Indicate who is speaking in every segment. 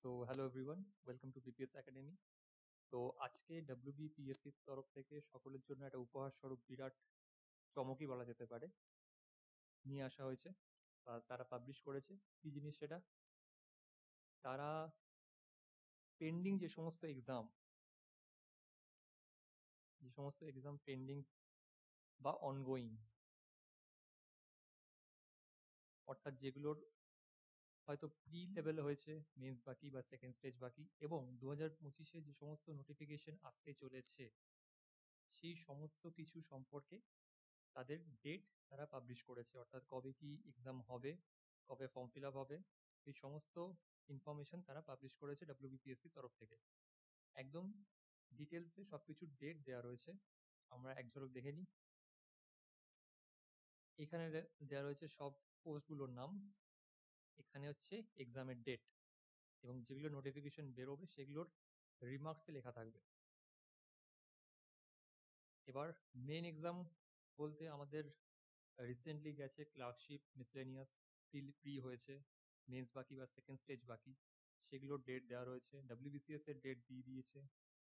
Speaker 1: So hello everyone, welcome to BPS academy. তো আজকে ডাব্লিউবিপিএসসির তরফ থেকে সকলের জন্য একটা উপহার স্বরূপ বিরাট চমকই বলা যেতে পারে নিয়ে আসা হয়েছে বা তারা পাবলিশ করেছে। কি জিনিস সেটা? তারা পেন্ডিং যে সমস্ত এক্সাম পেন্ডিং বা অনগোয়িং, অর্থাৎ যেগুলোর হয়তো প্রি লেভেল হয়েছে, মেন্স বাকি বা সেকেন্ড স্টেজ বাকি, এবং 2025-এ যে সমস্ত নোটিফিকেশন আসতে চলেছে সেই সমস্ত কিছু সম্পর্কে তাদের ডেট তারা পাবলিশ করেছে। অর্থাৎ কবে কি এক্সাম হবে, কবে ফর্ম ফিল আপ হবে, এই সমস্ত ইনফরমেশন তারা পাবলিশ করেছে ডাব্লিউবিপিএসসির তরফ থেকে। একদম ডিটেলসে সব কিছুর ডেট দেওয়া রয়েছে, আমরা এক ঝলক দেখে নিই। এখানে দেওয়া রয়েছে সব পোস্টগুলোর নাম, এখানে হচ্ছে এক্সামের ডেট, এবং যেগুলো নোটিফিকেশন বেরোবে সেগুলোর রিমার্কসে লেখা থাকবে। এবার মেন এক্সাম বলতে আমাদের রিসেন্টলি গেছে ক্লার্কশিপ, মিসলেনিয়াস প্রি হয়েছে, মেন্স বাকি বা সেকেন্ড স্টেজ বাকি, সেগুলোর ডেট দেওয়া রয়েছে। ডাব্লিউবিসিএস এর ডেট দিয়ে দিয়েছে।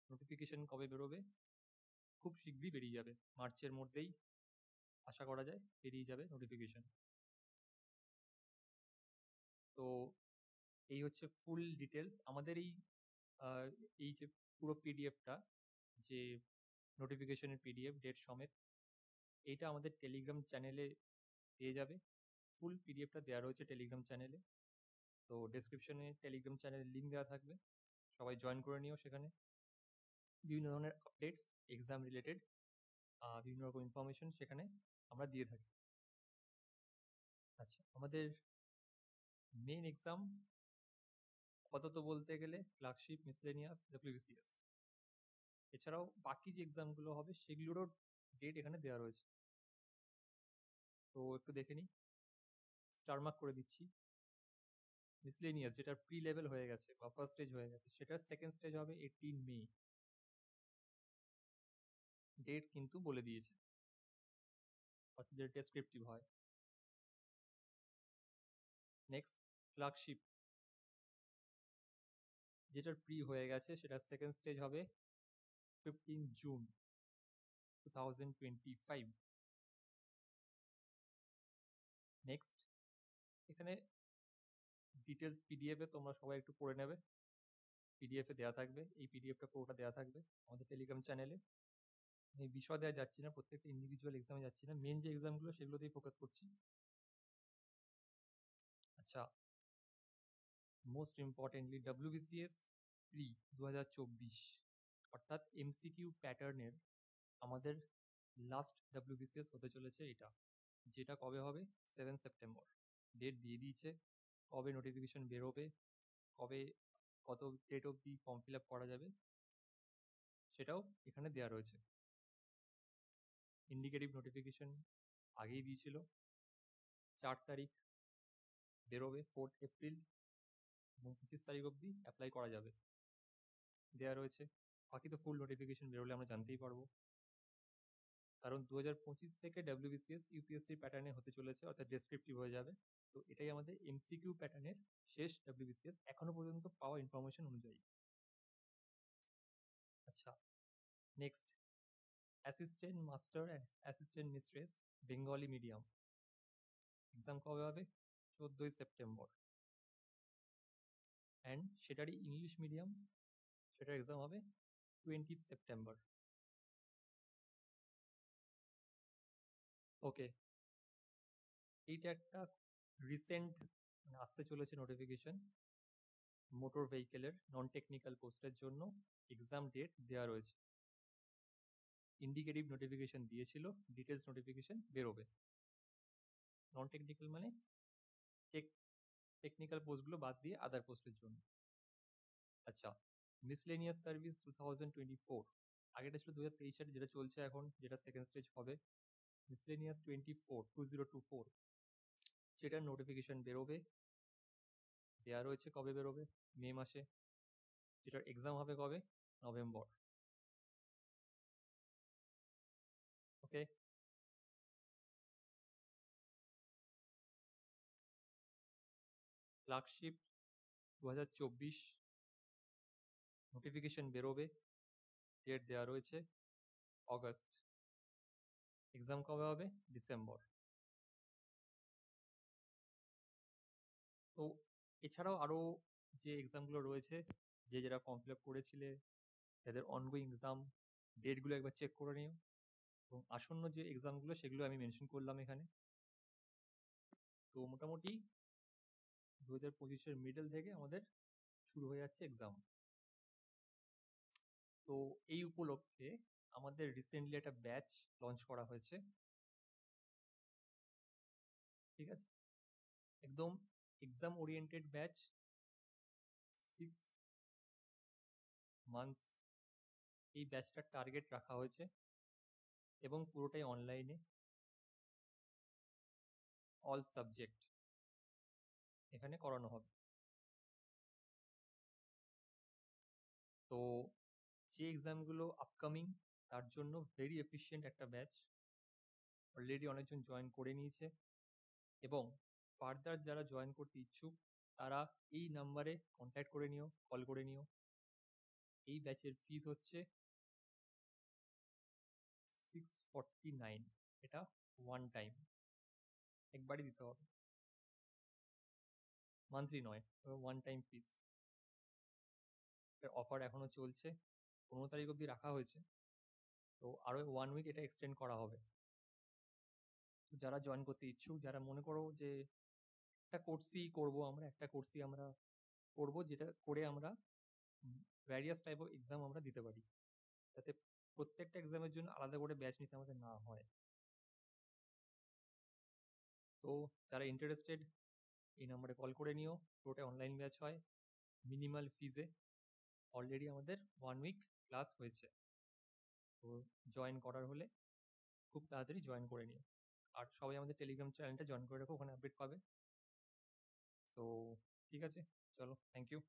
Speaker 1: নোটিফিকেশন কবে বেরোবে? খুব শীঘ্রই বেরিয়ে যাবে, মার্চের মধ্যেই আশা করা যায় বেরিয়ে যাবে নোটিফিকেশন। তো এই হচ্ছে ফুল ডিটেলস। আমাদের এই যে পুরো পিডিএফটা, যে নোটিফিকেশনের পিডিএফ ডেট সমেত, এইটা আমাদের টেলিগ্রাম চ্যানেলে পেয়ে যাবে। ফুল পিডিএফটা দেওয়া রয়েছে টেলিগ্রাম চ্যানেলে। তো ডেসক্রিপশনে টেলিগ্রাম চ্যানেলের লিঙ্ক দেওয়া থাকবে, সবাই জয়েন করে নিও। সেখানে বিভিন্ন ধরনের আপডেটস, এক্সাম রিলেটেড বিভিন্ন রকম ইনফরমেশন সেখানে আমরা দিয়ে থাকি। আচ্ছা, আমাদের মেন এক্সাম আপাতত বলতে গেলে ক্লার্কশিপ, মিসলেনিয়াস, ডাব্লিউবিসিএস। এছাড়াও বাকি যে এক্সামগুলো হবে সেগুলোরও ডেট এখানে দেওয়া রয়েছে। তো একটু দেখে নিই, স্টার মার্ক করে দিচ্ছি। মিসলেনিয়াস, যেটা প্রি লেভেল হয়ে গেছে বা ফার্স্ট স্টেজ হয়ে গেছে, সেটার সেকেন্ড স্টেজ হবে 18 মে। ডেট কিন্তু বলে দিয়েছে, অর্থাৎ যেটা ডেসক্রিপটিভ হয়। নেক্সট ক্লার্কশিপ, যেটার প্রি হয়ে গেছে, সেটার সেকেন্ড স্টেজ হবে 15 জুন 2025। নেক্সট, এখানে ডিটেলস পিডিএফে তোমরা সবাই একটু পড়ে নেবে, পিডিএফে দেওয়া থাকবে, এই পিডিএফটা পুরোটা দেওয়া থাকবে আমাদের টেলিগ্রাম চ্যানেলে। আমি বিষয় দেওয়া যাচ্ছি না, প্রত্যেকটা ইন্ডিভিজুয়াল এক্সামে যাচ্ছি না, মেন যে এক্সামগুলো সেগুলোতেই ফোকাস করছি। আচ্ছা, মোস্ট ইম্পর্টেন্টলি ডাব্লিউবিসিএস প্রি 2024, অর্থাৎ এমসিকিউ প্যাটার্নের আমাদের লাস্ট ডাব্লিউবিসিএস হতে চলেছে এটা, যেটা কবে হবে? 7 সেপ্টেম্বর। ডেট দিয়ে দিয়েছে, কবে নোটিফিকেশন বেরোবে, কবে কত ডেট অবধি ফর্ম ফিল আপ করা যাবে সেটাও এখানে দেওয়া রয়েছে। ইন্ডিকেটিভ নোটিফিকেশন আগেই দিয়েছিল, 4 তারিখ বেরোবে, 4 এপ্রিল, এবং 25 তারিখ অবধি অ্যাপ্লাই করা যাবে, দেওয়া রয়েছে। বাকি তো ফুল নোটিফিকেশন বেরোলে আমরা জানতেই পারবো, কারণ 2025 থেকে ডাব্লিউবিসিএস ইউপিএসসির প্যাটার্নে হতে চলেছে, অর্থাৎ ডেসক্রিপটিভ হয়ে যাবে। তো এটাই আমাদের এমসিকিউ প্যাটার্নের শেষ ডাব্লিউবিসিএস এখনো পর্যন্ত পাওয়া ইনফরমেশন অনুযায়ী। আচ্ছা, next assistant master and assistant mistress Bengali medium exam কবে হবে? 14 সেপ্টেম্বর। অ্যান্ড সেটারই ইংলিশ মিডিয়াম, সেটার এক্সাম হবে 20 সেপ্টেম্বর। ওকে, এইটা একটা রিসেন্ট আসতে চলেছে নোটিফিকেশন, মোটর ভেহিকেলের নন টেকনিক্যাল পোস্টের জন্য এক্সাম ডেট দেওয়া রয়েছে। ইন্ডিকেটিভ নোটিফিকেশন দিয়েছিল, ডিটেলস নোটিফিকেশন বেরোবে। নন টেকনিক্যাল মানে টেকনিক্যাল পোস্টগুলো বাদ দিয়ে আদার পোস্টের জন্য। আচ্ছা, মিসলেনিয়াস সার্ভিস 2024, আগেটা ছিল 2023 যেটা চলছে এখন, যেটা সেকেন্ড স্টেজ হবে। মিসলেনিয়াস 2024, যেটার নোটিফিকেশন বেরোবে, দেওয়া রয়েছে কবে বেরোবে, মে মাসে। যেটার এক্সাম হবে কবে? নভেম্বর। ওকে, ক্লার্কশিপ 2024 নোটিফিকেশন বেরোবে, ডেট দেওয়া রয়েছে অগস্ট। এক্সাম কবে হবে? ডিসেম্বর। তো এছাড়াও আরও যে এক্সামগুলো রয়েছে, যে যারা ফর্ম ফিল আপ করেছিলে তাদের অনগোয়িং এক্সাম ডেটগুলো একবার চেক করে নিও, এবং আসন্ন যে এক্সামগুলো সেগুলো আমি মেনশন করলাম এখানে। তো মোটামুটি 2025-এর মিডল থেকে আমাদের শুরু হয়ে যাচ্ছে এক্সাম। তো এই উপলক্ষে আমাদের রিসেন্টলি একটা ব্যাচ লঞ্চ করা হয়েছে, ঠিক আছে? একদম এক্সাম ওরিয়েন্টেড ব্যাচ, 6 মান্থস এই ব্যাচটার টার্গেট রাখা হয়েছে, এবং পুরোটাই অনলাইনে, অল সাবজেক্ট এখানে করানো হবে। তো যে এক্সামগুলো আপকামিং তার জন্য ভেরি এফিশিয়েন্ট একটা ব্যাচ, অলরেডি অনেকজন জয়েন করে নিয়েছে, এবং ফার্দার যারা জয়েন করতে ইচ্ছুক তারা এই নাম্বারে কন্ট্যাক্ট করে নিও, কল করে নিও। এই ব্যাচের ফিজ হচ্ছে 649, এটা ওয়ান টাইম, একবারই দিতে হবে, মান্থলি নয়, ওয়ান টাইম ফিজ। অফার এখনো চলছে, 15 তারিখ অবধি রাখা হয়েছে, তো আরও 1 উইক এটা এক্সটেন্ড করা হবে। তো যারা জয়েন করতে ইচ্ছুক, যারা মনে করো যে একটা কোর্সই করবো, একটা কোর্সই আমরা করবো, যেটা করে আমরা ভ্যারিয়াস টাইপ অফ এক্সাম আমরা দিতে পারি, যাতে প্রত্যেকটা এক্সামের জন্য আলাদা করে ব্যাচ নিতে আমাদের না হয়। তো যারা ইন্টারেস্টেড এই নাম্বারে কল করে নিও, পুরোটা অনলাইন ব্যাচ হয়, মিনিমাল ফিজে। অলরেডি আমাদের 1 উইক ক্লাস হয়েছে, তো জয়েন করার হলে খুব তাড়াতাড়ি জয়েন করে নিও। আর সবাই আমাদের টেলিগ্রাম চ্যানেলটা জয়েন করে রাখো, ওখানে আপডেট পাবে। তো ঠিক আছে, চলো, থ্যাংক ইউ।